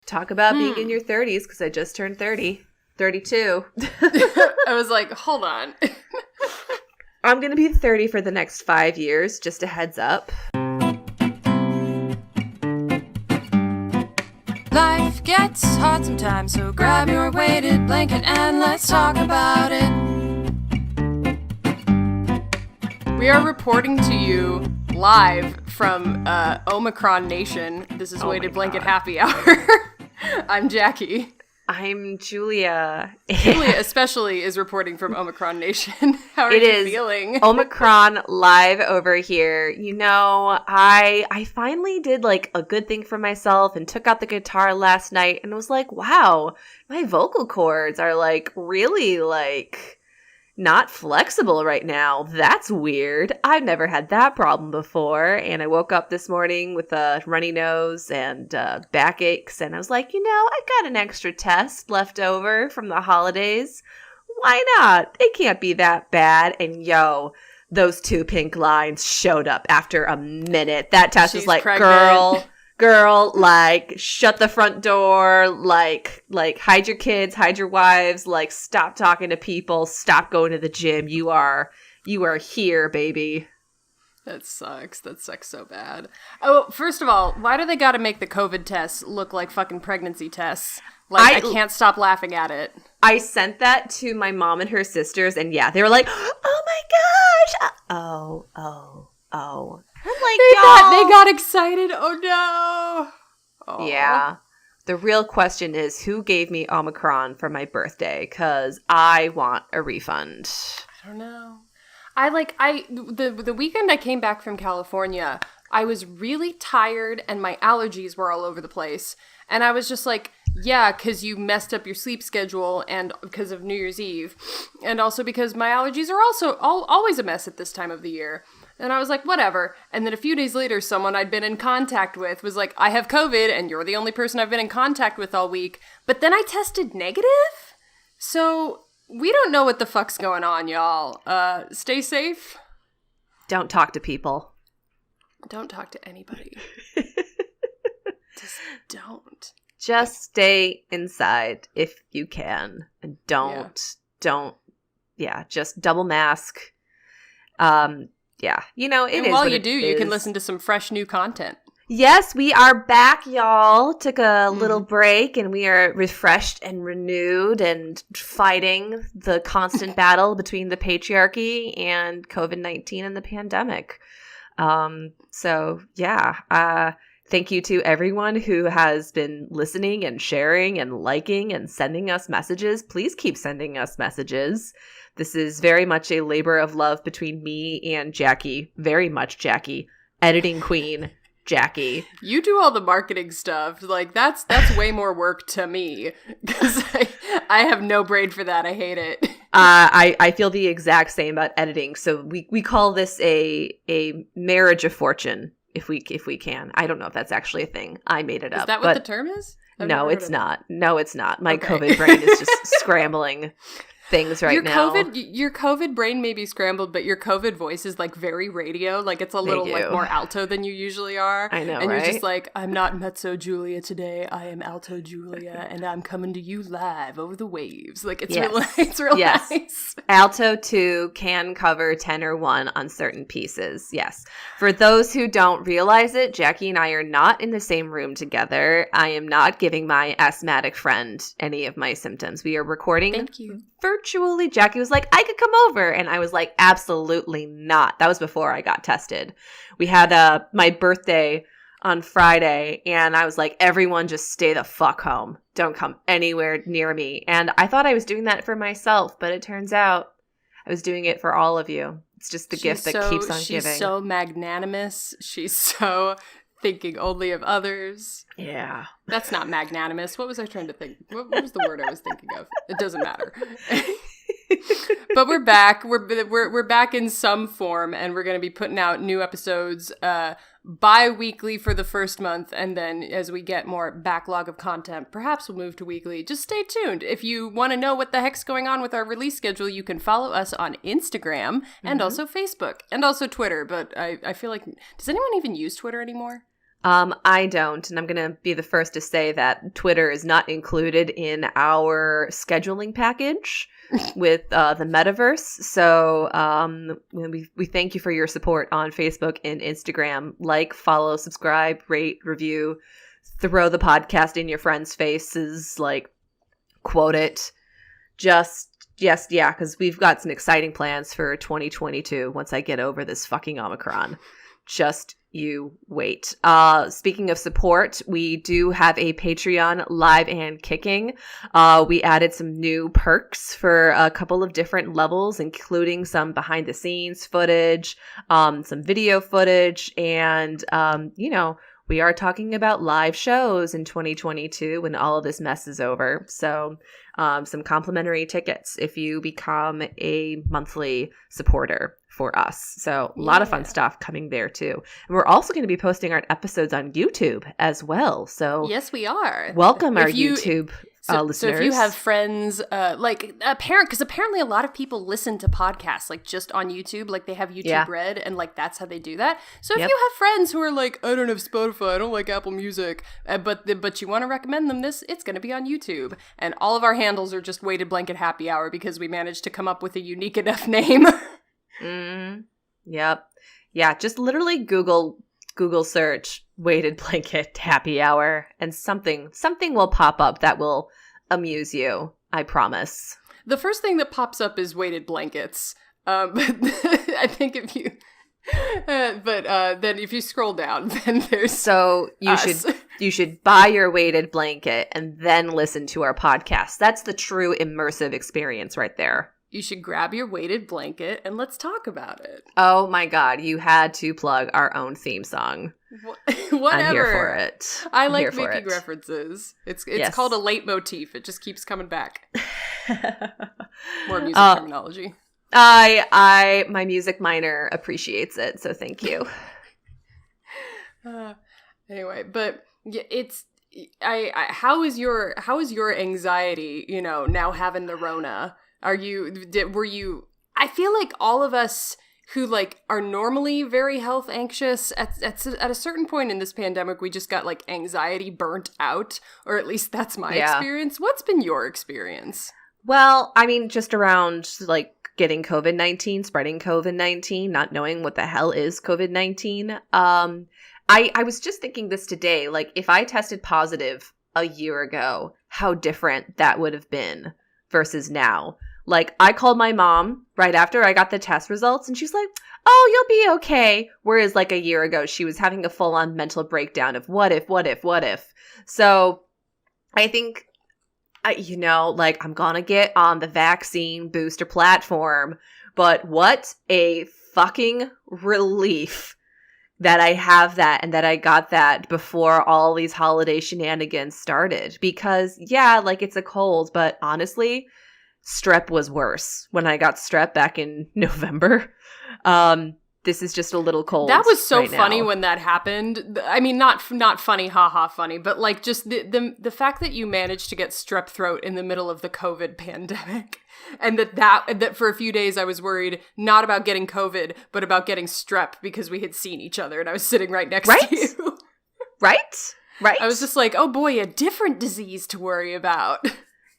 Talk about being in your 30s, because I just turned 30. 32. I was like, hold on. I'm going to be 30 for the next 5 years, just a heads up. Life gets hard sometimes, so grab your weighted blanket and let's talk about it. We are reporting to you live from Omicron Nation. This is Weighted Blanket Happy Hour. I'm Jackie. I'm Julia. Julia especially is reporting from Omicron Nation. How are you feeling? Omicron live over here. You know, I finally did like a good thing for myself and took out the guitar last night and was like, wow, my vocal cords are like really like not flexible right now. That's weird. I've never had that problem before. And I woke up this morning with a runny nose and backaches. And I was like, you know, I got an extra test left over from the holidays. Why not? It can't be that bad. And yo, those 2 pink lines showed up after a minute. That test was like, pregnant. girl, like, shut the front door, like, hide your kids, hide your wives, like, stop talking to people, stop going to the gym. You are here, baby. That sucks. That sucks so bad. Oh, first of all, why do they gotta make the COVID tests look like fucking pregnancy tests? Like, I can't stop laughing at it. I sent that to my mom and her sisters, and yeah, they were like, oh my gosh! Oh. I'm like, they got excited. Oh no. Oh. Yeah. The real question is, who gave me Omicron for my birthday? Because I want a refund. I don't know. The weekend I came back from California, I was really tired and my allergies were all over the place. And I was just like, yeah, because you messed up your sleep schedule and because of New Year's Eve. And also because my allergies are also always a mess at this time of the year. And I was like, whatever. And then a few days later, someone I'd been in contact with was like, I have COVID and you're the only person I've been in contact with all week. But then I tested negative? So we don't know what the fuck's going on, y'all. Stay safe. Don't talk to people. Don't talk to anybody. Just don't. Just stay inside if you can. And just double mask. Yeah, you know, it and is while what you it do, is. you can listen to some fresh new content. Yes, we are back, y'all. Took a little break, and we are refreshed and renewed and fighting the constant battle between the patriarchy and COVID-19 and the pandemic. So, yeah, thank you to everyone who has been listening and sharing and liking and sending us messages. Please keep sending us messages. This is very much a labor of love between me and Jackie. Very much Jackie. Editing queen, Jackie. You do all the marketing stuff. Like, that's way more work to me. Because I have no brain for that. I hate it. I feel the exact same about editing. So we call this a marriage of fortune, if we can. I don't know if that's actually a thing. I made it up. Is that what the term is? No, it's not. No, it's not. My COVID brain is just scrambling things now. Your COVID brain may be scrambled, but your COVID voice is like very radio. Like it's a little like more alto than you usually are. I know, and right? You're just like, I'm not mezzo Julia today. I am alto Julia, and I'm coming to you live over the waves. Like it's real nice. Alto 2 can cover tenor 1 on certain pieces. Yes. For those who don't realize it, Jackie and I are not in the same room together. I am not giving my asthmatic friend any of my symptoms. We are recording. Thank you. Virtually. Jackie was like, I could come over. And I was like, absolutely not. That was before I got tested. We had my birthday on Friday, and I was like, everyone just stay the fuck home. Don't come anywhere near me. And I thought I was doing that for myself, but it turns out I was doing it for all of you. It's just the gift that keeps on giving. She's so magnanimous. She's so thinking only of others. Yeah. That's not magnanimous. What was I trying to think? What was the word I was thinking of? It doesn't matter. But we're back. We're back in some form, and we're going to be putting out new episodes bi-weekly for the first month, and then as we get more backlog of content, perhaps we'll move to weekly. Just stay tuned. If you want to know what the heck's going on with our release schedule, you can follow us on Instagram and also Facebook and also Twitter. But I feel like, does anyone even use Twitter anymore? I don't, and I'm going to be the first to say that Twitter is not included in our scheduling package with the metaverse. So we thank you for your support on Facebook and Instagram. Like, follow, subscribe, rate, review, throw the podcast in your friends' faces, like, quote it. Because we've got some exciting plans for 2022 once I get over this fucking Omicron. Just you wait. Speaking of support, we do have a Patreon live and kicking. We added some new perks for a couple of different levels, including some behind the scenes footage, some video footage, and, we are talking about live shows in 2022 when all of this mess is over. So some complimentary tickets if you become a monthly supporter for us. So a lot of fun stuff coming there too. And we're also going to be posting our episodes on YouTube as well. So yes, we are. Welcome our YouTube listeners. So if you have friends, because apparently a lot of people listen to podcasts like just on YouTube, like they have YouTube Red, and like that's how they do that. So if you have friends who are like, I don't have Spotify, I don't like Apple Music, but you want to recommend them this, it's going to be on YouTube. And all of our handles are just Weighted Blanket Happy Hour because we managed to come up with a unique enough name. Yep. Yeah, just literally Google search Weighted Blanket Happy Hour and something will pop up that will amuse you, I promise. The first thing that pops up is weighted blankets. I think if you then if you scroll down, then there's So you should buy your weighted blanket and then listen to our podcast. That's the true immersive experience right there. You should grab your weighted blanket and let's talk about it. Oh my God, you had to plug our own theme song. Whatever. I'm here for it. I like making references. It's called a leitmotif. It just keeps coming back. More music terminology. My music minor appreciates it, so thank you. Anyway, but it's how is your anxiety, now having the Rona? I feel like all of us who like are normally very health anxious at a certain point in this pandemic, we just got like anxiety burnt out, or at least that's my experience. What's been your experience? Well, I mean, just around like getting COVID-19, spreading COVID-19, not knowing what the hell is COVID-19. I was just thinking this today, like if I tested positive a year ago, how different that would have been versus now. Like, I called my mom right after I got the test results, and she's like, oh, you'll be okay. Whereas, like, a year ago, she was having a full-on mental breakdown of what if. So, I think, I'm gonna get on the vaccine booster platform, but what a fucking relief that I have that and that I got that before all these holiday shenanigans started. Because, it's a cold, but honestly, strep was worse when I got strep back in November. This is just a little cold. That was so funny now. When that happened. I mean, not funny, haha, funny, but like just the fact that you managed to get strep throat in the middle of the COVID pandemic, and that for a few days I was worried not about getting COVID, but about getting strep because we had seen each other and I was sitting right next to you. Right. I was just like, oh boy, a different disease to worry about.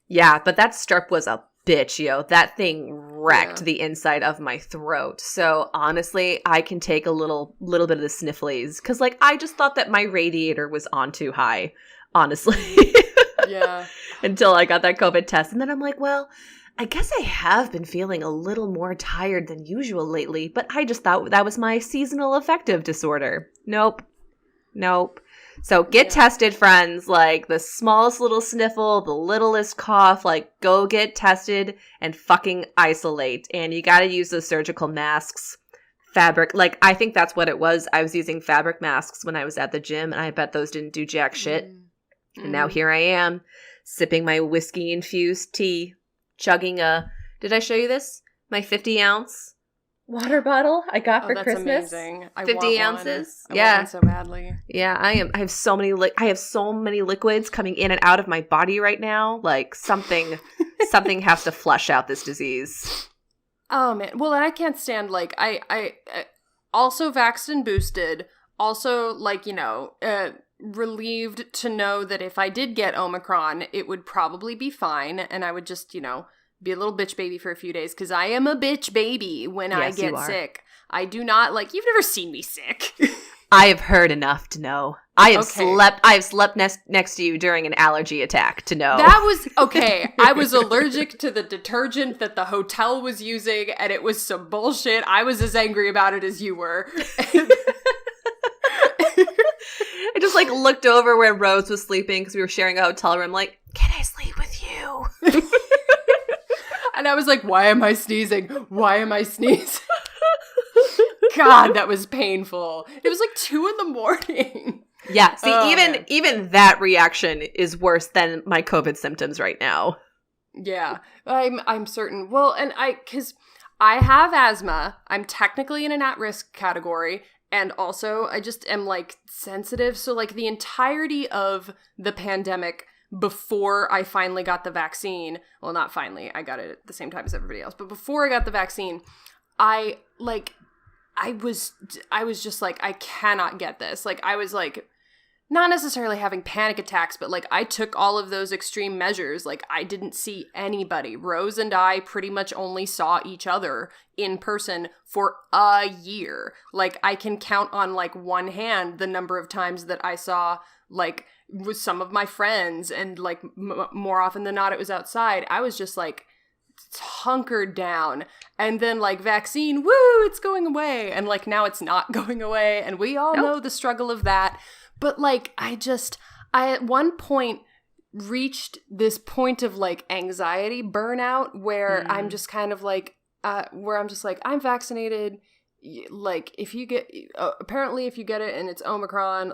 Yeah, but that strep was a bitch, that thing wrecked the inside of my throat. So honestly, I can take a little bit of the snifflies because I just thought that my radiator was on too high, honestly. Yeah. Until I got that COVID test. And then I'm like, well, I guess I have been feeling a little more tired than usual lately, but I just thought that was my seasonal affective disorder. Nope. So get tested, friends. Like, the smallest little sniffle, the littlest cough, go get tested and fucking isolate. And you gotta use those surgical masks. Fabric. I think that's what it was. I was using fabric masks when I was at the gym, and I bet those didn't do jack shit. And now here I am, sipping my whiskey-infused tea, chugging did I show you this? My 50-ounce water bottle I got for that's Christmas. Amazing. 50 ounces. I want one so badly. Yeah, I have so many liquids coming in and out of my body right now. Something has to flush out this disease. Oh man. Well, and I can't stand I also vaxxed and boosted, Also, like, relieved to know that if I did get Omicron, it would probably be fine, and I would just, be a little bitch baby for a few days, because I am a bitch baby when I Yes, you get are. sick. I do not, you've never seen me sick. I have heard enough to know. I have Okay. slept next to you during an allergy attack to know. That was, okay, I was allergic to the detergent that the hotel was using, and it was some bullshit. I was as angry about it as you were. I just looked over where Rose was sleeping because we were sharing a hotel room. Like, can I sleep with you? And I was like, why am I sneezing? Why am I sneezing? God, that was painful. It was 2 a.m. Yeah. See, Oh, even that reaction is worse than my COVID symptoms right now. Yeah, I'm certain. Well, and because I have asthma, I'm technically in an at-risk category, and also I just am sensitive. So the entirety of the pandemic before I finally got the vaccine, well, not finally, I got it at the same time as everybody else, but before I got the vaccine, I was just I cannot get this. I was not necessarily having panic attacks, but I took all of those extreme measures. I didn't see anybody. Rose and I pretty much only saw each other in person for a year. I can count on one hand the number of times that I saw with some of my friends, and more often than not it was outside. I was just hunkered down, and then vaccine, woo, it's going away, and now it's not going away, and we all know the struggle of that. But I at one point reached this point of anxiety burnout where I'm just kind of where I'm just I'm vaccinated. If you get apparently if you get it and it's Omicron,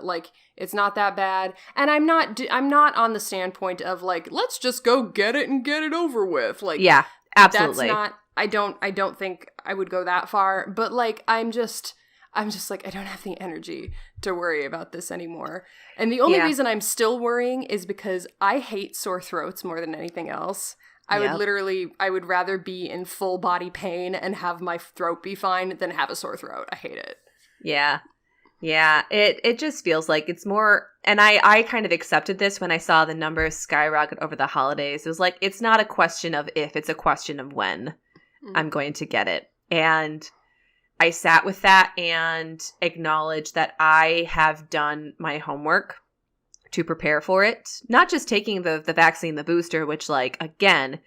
it's not that bad. And I'm not on the standpoint of let's just go get it and get it over with. Yeah, absolutely. That's not, I don't think I would go that far, but I'm just I don't have the energy to worry about this anymore. And the only reason I'm still worrying is because I hate sore throats more than anything else. I would rather be in full body pain and have my throat be fine than have a sore throat. I hate it. Yeah. Yeah. It just feels like it's more, and I kind of accepted this when I saw the numbers skyrocket over the holidays. It was it's not a question of if, it's a question of when I'm going to get it. And I sat with that and acknowledged that I have done my homework to prepare for it. Not just taking the vaccine, the booster, which again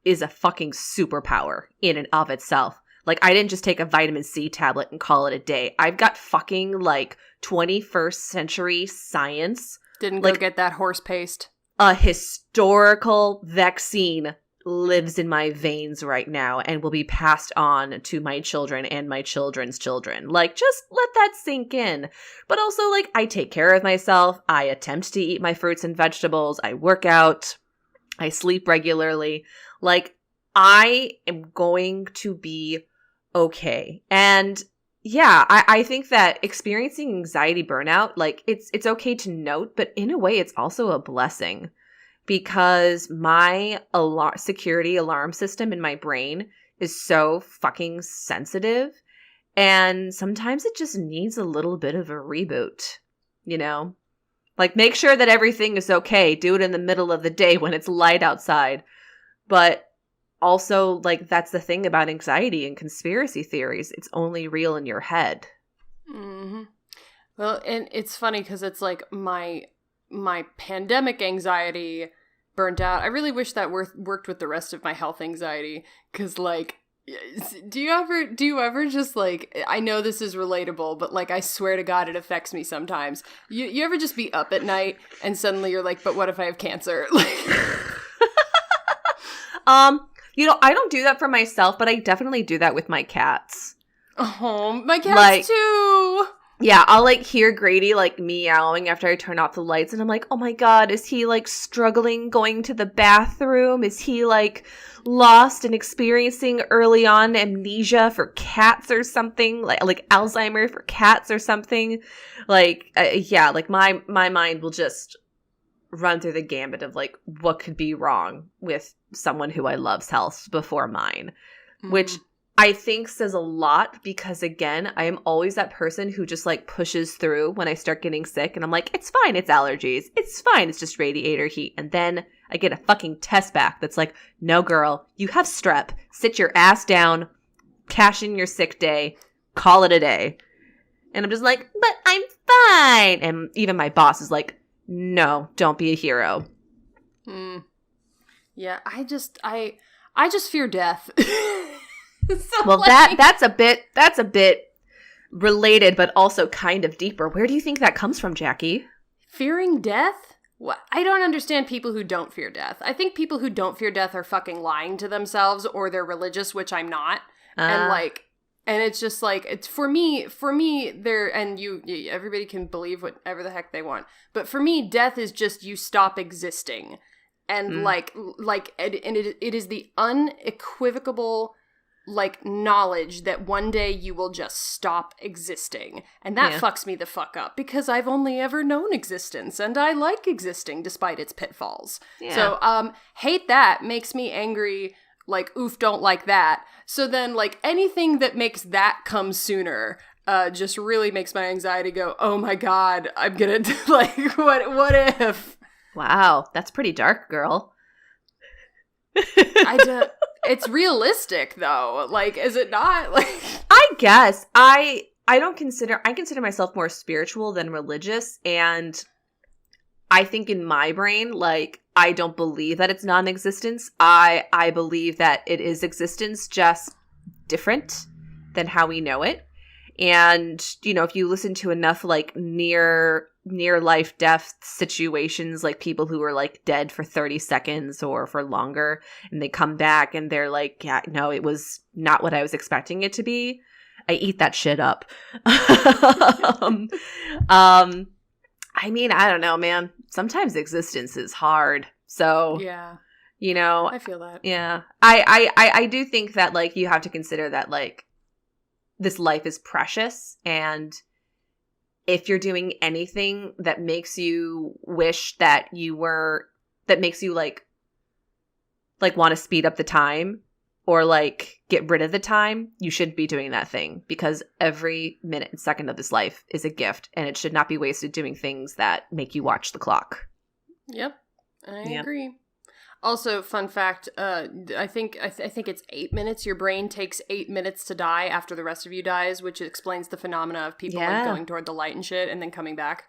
is a fucking superpower in and of itself. I didn't just take a vitamin C tablet and call it a day. I've got fucking 21st century science. Didn't go get that horse paste. A historical vaccine lives in my veins right now and will be passed on to my children and my children's children. Just let that sink in. But also, I take care of myself. I attempt to eat my fruits and vegetables. I work out. I sleep regularly. I am going to be okay. And yeah, I think that experiencing anxiety burnout, it's okay to note, but in a way, it's also a blessing. Because my security alarm system in my brain is so fucking sensitive. And sometimes it just needs a little bit of a reboot, make sure that everything is okay. Do it in the middle of the day when it's light outside. But also, that's the thing about anxiety and conspiracy theories. It's only real in your head. Mm-hmm. Well, and it's funny because it's my pandemic anxiety burnt out. I really wish that worked with the rest of my health anxiety, because do you ever just I know this is relatable, but I swear to God it affects me sometimes. You ever just be up at night and suddenly you're but what if I have cancer? I don't do that for myself, but I definitely do that with my cats. Oh, my cats too. Yeah, I'll hear Grady meowing after I turn off the lights, and I'm oh my God, is he struggling going to the bathroom? Is he lost and experiencing early on amnesia for cats or something? Like Alzheimer for cats or something? Yeah, my mind will just run through the gambit of what could be wrong with someone who I love's health before mine, which I think says a lot because, again, I am always that person who just like pushes through when I start getting sick and I'm like, it's fine, it's allergies. It's fine, it's just radiator heat. And then I get a fucking test back that's like, no, girl, you have strep. Sit your ass down, cash in your sick day, call it a day. And I'm just like, but I'm fine. And even my boss is like, no, don't be a hero. Yeah, I just fear death. So, well, like, that's a bit related, but also kind of deeper. Where do you think that comes from, Jackie? Fearing death? What? I don't understand people who don't fear death. I think people who don't fear death are fucking lying to themselves, or they're religious, which I'm not. And it's just like, it's for me there, and you everybody can believe whatever the heck they want. But for me, death is just you stop existing. And it is the unequivocal like knowledge that one day you will just stop existing. And that fucks me the fuck up because I've only ever known existence and I like existing despite its pitfalls. Yeah. So hate that makes me angry, like oof, don't like that. So then like anything that makes that come sooner just really makes my anxiety go, oh my god, I'm gonna like what if? Wow, that's pretty dark, girl. It's realistic though. Like, is it not? Like, I guess I consider myself more spiritual than religious, and I think in my brain, like, I don't believe that it's non-existence. I believe that it is existence, just different than how we know it. And, you know, if you listen to enough like near life death situations, like people who are like dead for 30 seconds or for longer, and they come back and they're like, yeah, no, it was not what I was expecting it to be. I eat that shit up. I mean, I don't know, man. Sometimes existence is hard. So, yeah, you know, I feel that. Yeah. I do think that like you have to consider that like this life is precious, and if you're doing anything that makes you wish that that makes you like want to speed up the time or like get rid of the time, you shouldn't be doing that thing, because every minute and second of this life is a gift and it should not be wasted doing things that make you watch the clock. Yep. I agree. Also, fun fact, I think it's 8 minutes. Your brain takes 8 minutes to die after the rest of you dies, which explains the phenomena of people like going toward the light and shit and then coming back.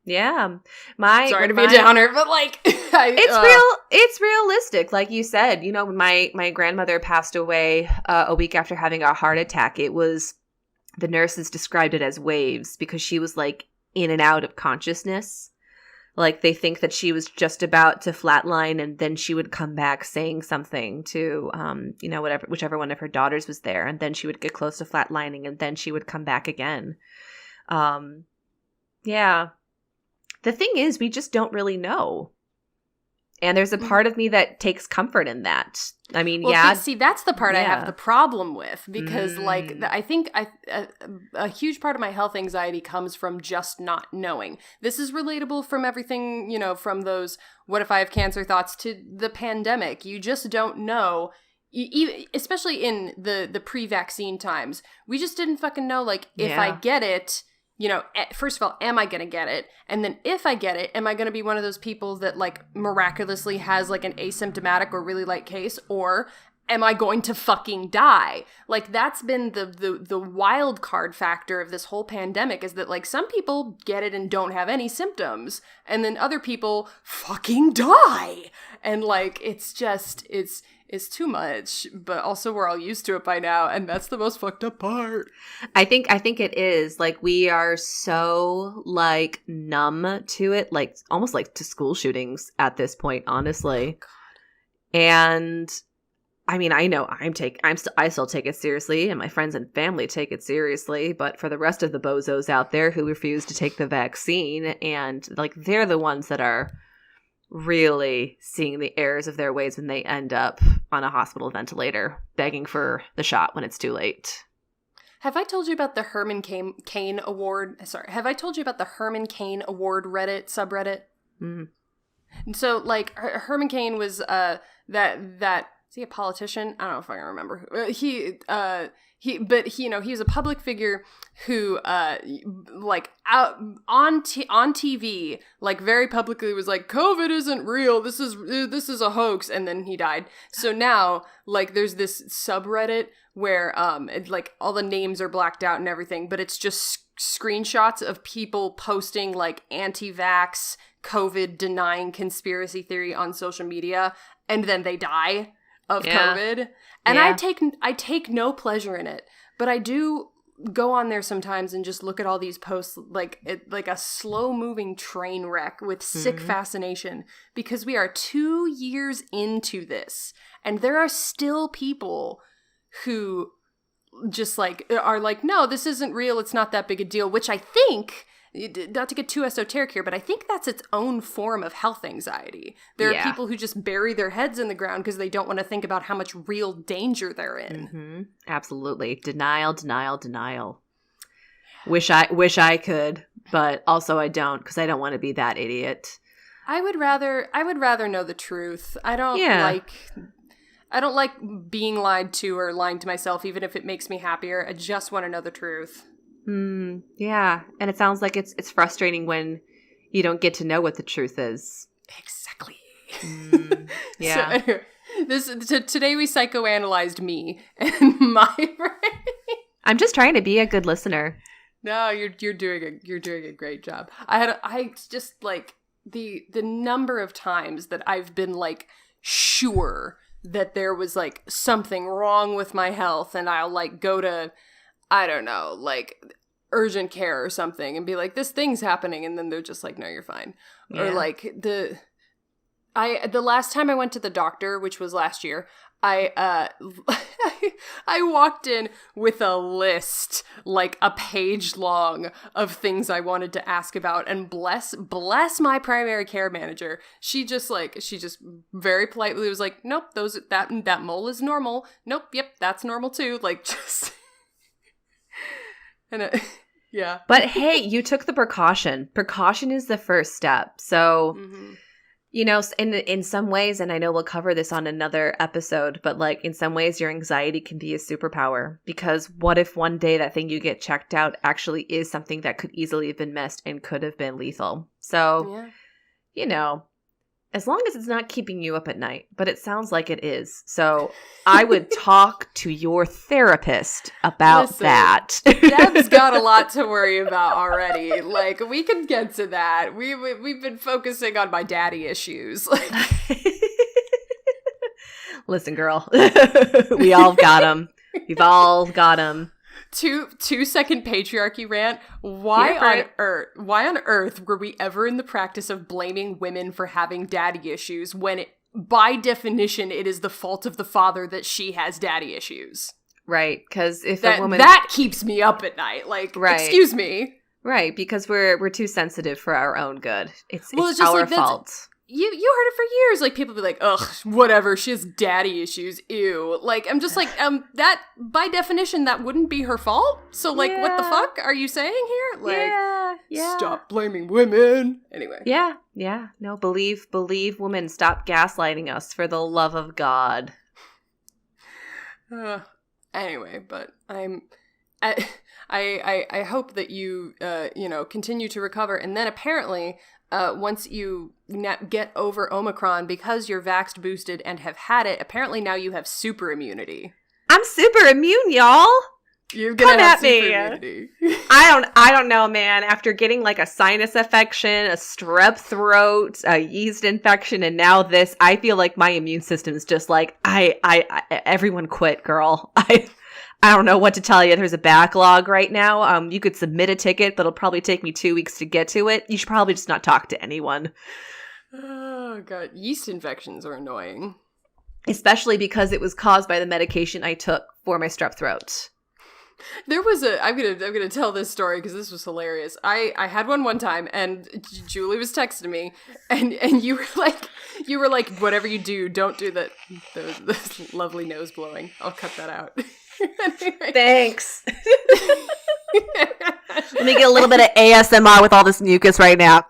Yeah. Sorry to be a downer, but like it's realistic. Like you said, you know, when my grandmother passed away a week after having a heart attack, the nurses described it as waves because she was like in and out of consciousness. Like, they think that she was just about to flatline, and then she would come back saying something to, you know, whichever one of her daughters was there. And then she would get close to flatlining, and then she would come back again. Yeah. The thing is, we just don't really know. And there's a part of me that takes comfort in that. I mean, see, that's the part I have the problem with, because like I think a huge part of my health anxiety comes from just not knowing. This is relatable from everything, you know, from those what if I have cancer thoughts to the pandemic. You just don't know. Especially in the pre-vaccine times, we just didn't fucking know, like, if I get it, you know, first of all, am I going to get it? And then if I get it, am I going to be one of those people that, like, miraculously has, like, an asymptomatic or really light case? Or am I going to fucking die? Like, that's been the wild card factor of this whole pandemic, is that, like, some people get it and don't have any symptoms. And then other people fucking die. And, like, it's too much, but also we're all used to it by now, and that's the most fucked up part. I think it is. Like, we are so, like, numb to it, like, almost like to school shootings at this point, honestly. Oh, God. And, I mean, I know I still take it seriously, and my friends and family take it seriously, but for the rest of the bozos out there who refuse to take the vaccine, and, like, they're the ones that are really seeing the errors of their ways when they end up on a hospital ventilator begging for the shot when it's too late. Have I told you about the Herman Cain Award? Sorry, have I told you about the Herman Cain Award Reddit subreddit? Mm. So, like, Herman Cain was that is he a politician? I don't know if I can remember. He was a public figure who, like, out on TV, like, very publicly was like, COVID isn't real. This is a hoax. And then he died. So now, like, there's this subreddit where, like, all the names are blacked out and everything, but it's just screenshots of people posting, like, anti-vax, COVID denying conspiracy theory on social media, and then they die of COVID. And I take no pleasure in it, but I do go on there sometimes and just look at all these posts like a slow moving train wreck with sick fascination, because we are 2 years into this and there are still people who just like are like, no, this isn't real, it's not that big a deal, which I think, not to get too esoteric here, but I think that's its own form of health anxiety. There are people who just bury their heads in the ground because they don't want to think about how much real danger they're in. Mm-hmm. Absolutely. Denial. Wish I could, but also I don't, because I don't want to be that idiot. I would rather know the truth. I don't like being lied to or lying to myself, even if it makes me happier. I just want to know the truth. Yeah. And it sounds like it's frustrating when you don't get to know what the truth is. Exactly. Yeah. So anyway, today we psychoanalyzed me and my brain. I'm just trying to be a good listener. No, you're doing a great job. I just like the number of times that I've been like sure that there was like something wrong with my health, and I'll like go to, I don't know, like urgent care or something and be like, this thing's happening, and then they're just like, no, you're fine. Yeah. Or like the last time I went to the doctor, which was last year, I walked in with a list, like a page long, of things I wanted to ask about, and bless my primary care manager. She just very politely was like, nope, that mole is normal. Nope, yep, that's normal too. Like, just and yeah. But hey, you took the precaution. Precaution is the first step. So. Mm-hmm. You know, in some ways, and I know we'll cover this on another episode, but like in some ways your anxiety can be a superpower, because what if one day that thing you get checked out actually is something that could easily have been missed and could have been lethal? So, you know, as long as it's not keeping you up at night, but it sounds like it is. So I would talk to your therapist about that. Deb's got a lot to worry about already. Like, we can get to that. We've been focusing on my daddy issues. Listen, girl, we all got them. We've all got them. 2-second patriarchy rant. Why on earth were we ever in the practice of blaming women for having daddy issues when by definition it is the fault of the father that she has daddy issues? Right, because if a woman, that keeps me up at night. Like, excuse me. Right, because we're too sensitive for our own good. It's just our like fault. You heard it for years. Like, people be like, ugh, whatever, she has daddy issues, ew. Like, I'm just like, that, by definition, that wouldn't be her fault? So, like, what the fuck are you saying here? Like, stop blaming women. Anyway. Yeah. No, believe women. Stop gaslighting us, for the love of God. Anyway, but I hope that you, continue to recover. And then apparently, once you get over Omicron, because you're vaxxed, boosted, and have had it, apparently now you have super immunity. I'm super immune, y'all. You're gonna have super immunity. I don't know, man. After getting like a sinus infection, a strep throat, a yeast infection, and now this, I feel like my immune system is just like, everyone quit, girl. I don't know what to tell you. There's a backlog right now. You could submit a ticket, but it'll probably take me 2 weeks to get to it. You should probably just not talk to anyone. Oh, God. Yeast infections are annoying. Especially because it was caused by the medication I took for my strep throat. There was I'm gonna tell this story because this was hilarious. I had one time, and Julie was texting me, and you were like, whatever you do, don't do the lovely nose blowing. I'll cut that out. Anyway. Thanks. Let me get a little bit of ASMR with all this mucus right now.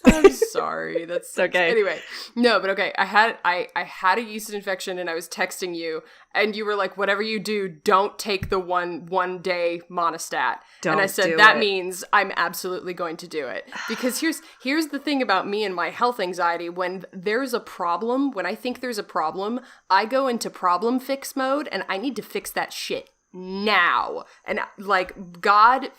I'm sorry. That's okay. Anyway, no, but okay. I had a yeast infection, and I was texting you, and you were like, "Whatever you do, don't take the one day monostat." And I said that means I'm absolutely going to do it, because here's the thing about me and my health anxiety. When there's a problem, when I think there's a problem, I go into problem fix mode, and I need to fix that shit now. And like God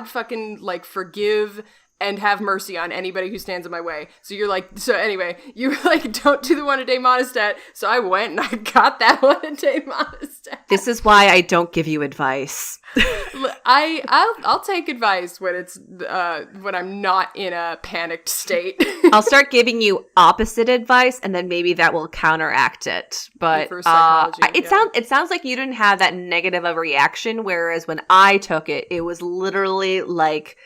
fucking like forgive and have mercy on anybody who stands in my way. So anyway, you were like, don't do the 1-a-day monostat. So I went and I got that 1-a-day monostat. This is why I don't give you advice. I'll take advice when it's when I'm not in a panicked state. I'll start giving you opposite advice, and then maybe that will counteract it. But it sounds like you didn't have that negative of a reaction, whereas when I took it, it was literally like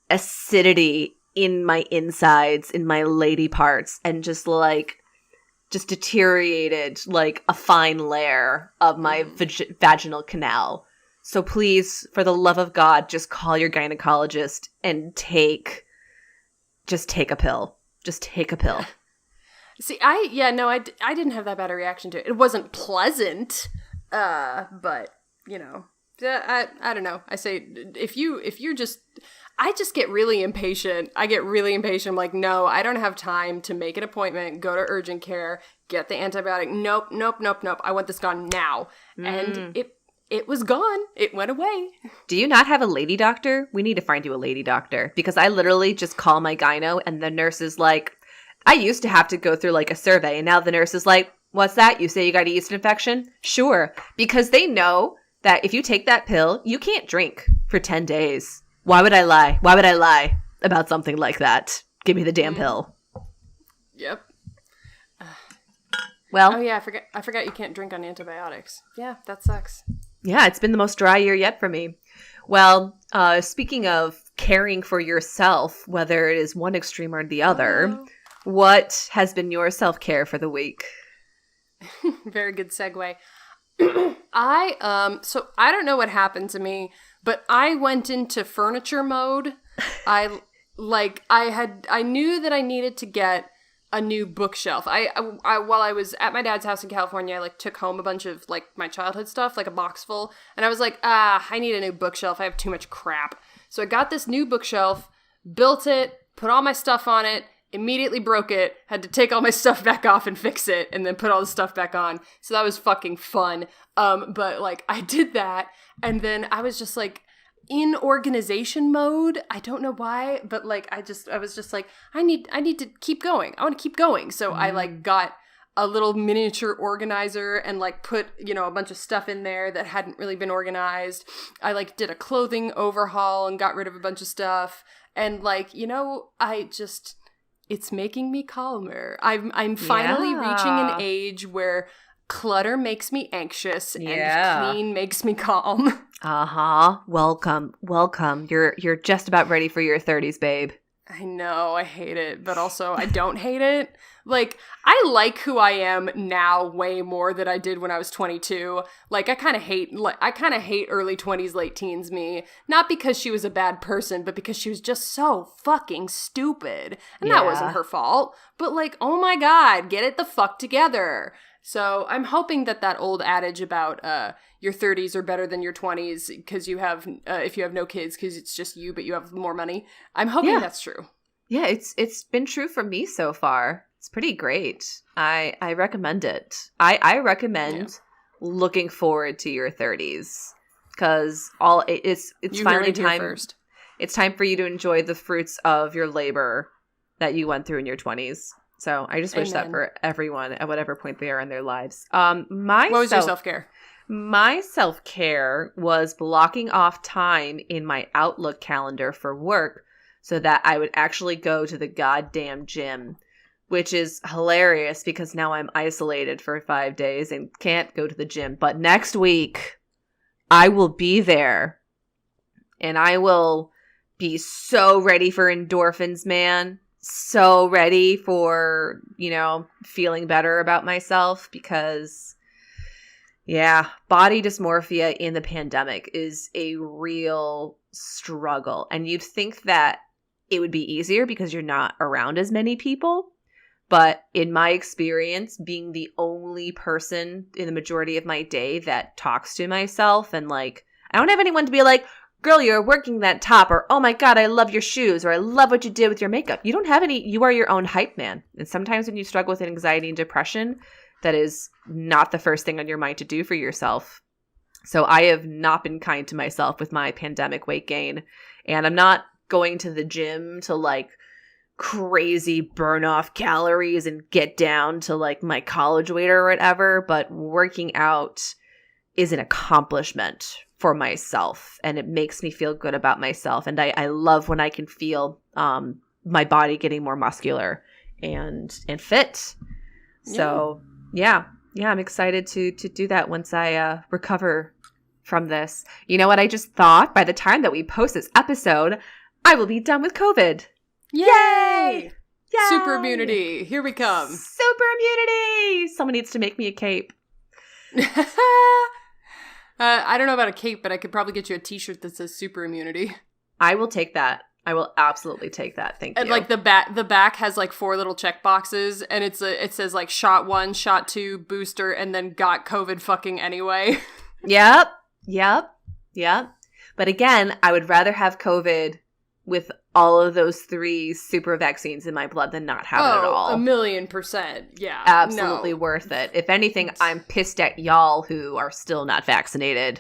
acidity in my insides, in my lady parts, and just deteriorated like a fine layer of my vaginal canal. So please, for the love of God, just call your gynecologist and take a pill. Just take a pill. See, I didn't have that bad a reaction to it. It wasn't pleasant, but you know, I don't know. I say if you're just. I just get really impatient. I'm like, no, I don't have time to make an appointment, go to urgent care, get the antibiotic. Nope. I want this gone now. And it was gone. It went away. Do you not have a lady doctor? We need to find you a lady doctor, because I literally just call my gyno and the nurse is like, I used to have to go through like a survey, and now the nurse is like, what's that? You say you got a yeast infection? Sure. Because they know that if you take that pill, you can't drink for 10 days. Why would I lie? Why would I lie about something like that? Give me the damn pill. Yep. Well. Oh yeah, I forgot you can't drink on antibiotics. Yeah, that sucks. Yeah, it's been the most dry year yet for me. Well, speaking of caring for yourself, whether it is one extreme or the other, what has been your self-care for the week? Very good segue. So I don't know what happened to me, but I went into furniture mode. I knew that I needed to get a new bookshelf. I while I was at my dad's house in California, I like took home a bunch of like my childhood stuff, like a box full, and I was like, I need a new bookshelf. I have too much crap. So I got this new bookshelf, built it, put all my stuff on it, immediately broke it, had to take all my stuff back off and fix it, and then put all the stuff back on. So that was fucking fun. But like I did that, and then I was just like in organization mode. I don't know why, but like I was just like, I need to keep going. I want to keep going. So I like got a little miniature organizer and like put, you know, a bunch of stuff in there that hadn't really been organized. I like did a clothing overhaul and got rid of a bunch of stuff. And like, you know, it's making me calmer. I'm finally reaching an age where clutter makes me anxious and clean makes me calm. Uh-huh. Welcome. You're just about ready for your 30s, babe. I know, I hate it, but also I don't hate it. Like, I like who I am now way more than I did when I was 22. Like, I kind of hate early 20s, late teens me. Not because she was a bad person, but because she was just so fucking stupid. And that wasn't her fault. But like, oh my God, get it the fuck together. So I'm hoping that old adage about your 30s are better than your 20s because you have, if you have no kids, because it's just you, but you have more money. I'm hoping that's true. Yeah, it's been true for me so far. It's pretty great. I recommend it. I recommend looking forward to your 30s because it's you finally time. First. It's time for you to enjoy the fruits of your labor that you went through in your 20s. So I just wish that for everyone at whatever point they are in their lives. What was your self-care? My self-care was blocking off time in my Outlook calendar for work so that I would actually go to the goddamn gym, which is hilarious because now I'm isolated for 5 days and can't go to the gym. But next week, I will be there and I will be so ready for endorphins, man. So ready for, you know, feeling better about myself because, body dysmorphia in the pandemic is a real struggle. And you'd think that it would be easier because you're not around as many people. But in my experience, being the only person in the majority of my day that talks to myself and like, I don't have anyone to be like, girl, you're working that top, or oh my God, I love your shoes, or I love what you did with your makeup. You don't have any, you are your own hype man. And sometimes when you struggle with anxiety and depression, that is not the first thing on your mind to do for yourself. So I have not been kind to myself with my pandemic weight gain. And I'm not going to the gym to like crazy burn off calories and get down to like my college weight or whatever, but working out is an accomplishment for myself, and it makes me feel good about myself. And I love when I can feel my body getting more muscular and fit. So yeah, I'm excited to do that once I recover from this. You know what I just thought? By the time that we post this episode, I will be done with COVID. Yay! Super immunity. Here we come. Super immunity. Someone needs to make me a cape. I don't know about a cape, but I could probably get you a t-shirt that says super immunity. I will take that. I will absolutely take that. Thank you. And like the back has like 4 little check boxes, and it says like shot 1, shot 2, booster, and then got COVID fucking anyway. Yep. But again, I would rather have COVID with all of those 3 super vaccines in my blood than not have it at all. 1,000,000%. Yeah. Absolutely worth it. If anything, I'm pissed at y'all who are still not vaccinated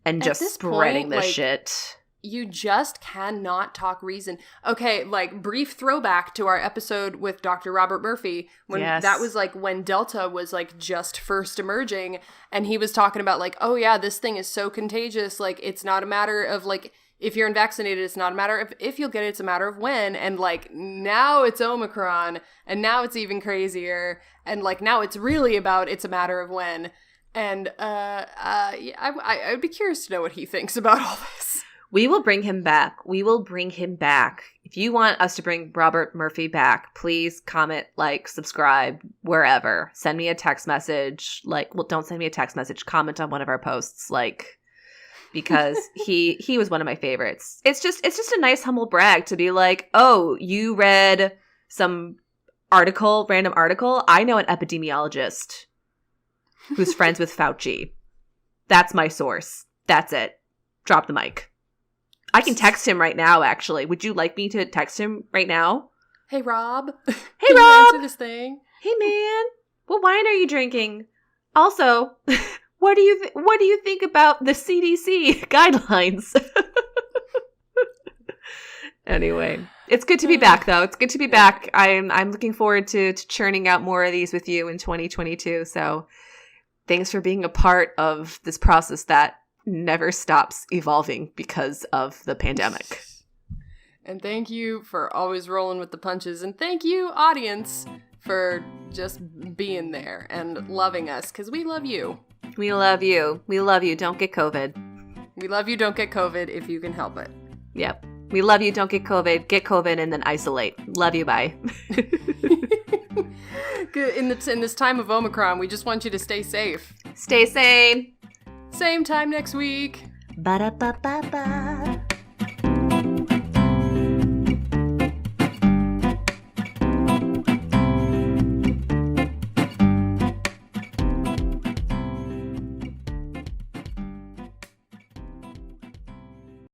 and just spreading this shit. You just cannot talk reason. Okay, like brief throwback to our episode with Dr. Robert Murphy when that was like when Delta was like just first emerging, and he was talking about like, oh yeah, this thing is so contagious. Like it's not a matter of like, if you're unvaccinated, it's not a matter of if you'll get it, it's a matter of when. And like now it's Omicron, and now it's even crazier. And like now it's really about it's a matter of when. And I would be curious to know what he thinks about all this. We will bring him back. If you want us to bring Robert Murphy back, please comment, like, subscribe, wherever. Send me a text message. Don't send me a text message. Comment on one of our posts, because he was one of my favorites. It's just a nice humble brag to be like, oh, you read some random article. I know an epidemiologist who's friends with Fauci. That's my source. That's it. Drop the mic. I can text him right now, actually. Would you like me to text him right now? Hey, Rob. Hey, Can Rob. you answer this thing? Hey, man. What wine are you drinking? Also, what do you think about the CDC guidelines? Anyway, it's good to be back, though. It's good to be back. I'm looking forward to churning out more of these with you in 2022. So thanks for being a part of this process that never stops evolving because of the pandemic. And thank you for always rolling with the punches. And thank you, audience, for just being there and loving us, because we love you. We love you. We love you. Don't get COVID. We love you. Don't get COVID if you can help it. Yep. We love you. Don't get COVID. Get COVID and then isolate. Love you. Bye. In this time of Omicron, we just want you to stay safe. Stay sane. Same time next week. Ba-da-ba-ba-ba.